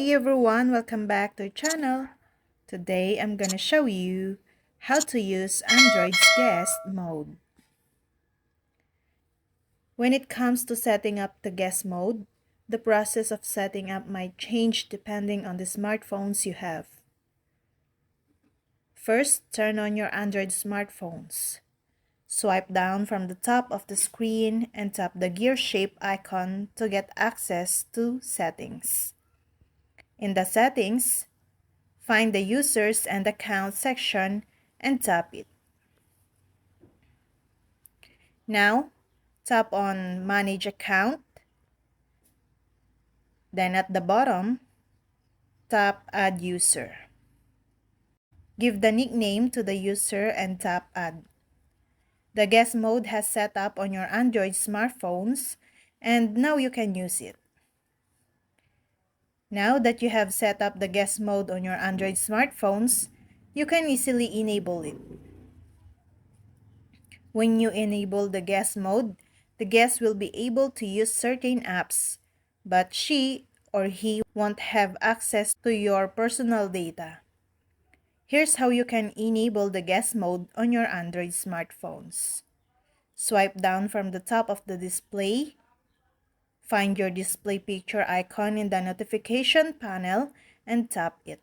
Hey everyone, welcome back to the channel. Today I'm gonna show you how to use Android's guest mode. When it comes to setting up the guest mode, the process of setting up might change depending on the smartphones you have. First, turn on your Android smartphones. Swipe down from the top of the screen and tap the gear shape icon to get access to settings. In the settings, find the Users and Accounts section and tap it. Now, tap on Manage Account. Then at the bottom, tap Add User. Give the nickname to the user and tap Add. The guest mode has set up on your Android smartphones and now you can use it. Now that you have set up the guest mode on your Android smartphones, you can easily enable it. When you enable the guest mode, the guest will be able to use certain apps, but she or he won't have access to your personal data. Here's how you can enable the guest mode on your Android smartphones. Swipe down from the top of the display. Find your display picture icon in the notification panel and tap it.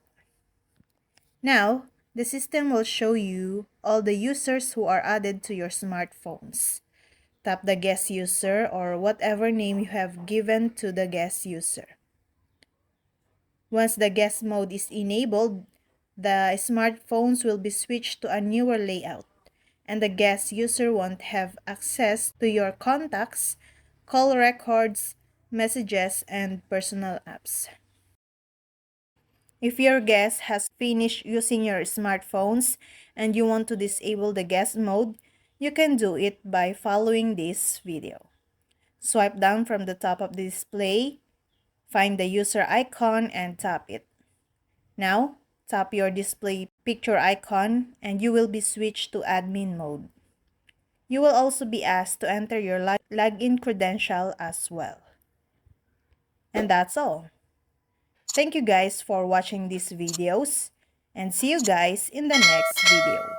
Now, the system will show you all the users who are added to your smartphones. Tap the guest user or whatever name you have given to the guest user. Once the guest mode is enabled, the smartphones will be switched to a newer layout, and the guest user won't have access to your contacts, call records, messages, and personal apps. If your guest has finished using your smartphones and you want to disable the guest mode, you can do it by following this video. Swipe down from the top of the display, find the user icon and tap it. Now, tap your display picture icon and you will be switched to admin mode. You will also be asked to enter your login credential as well. And that's all. Thank you guys for watching these videos and see you guys in the next video.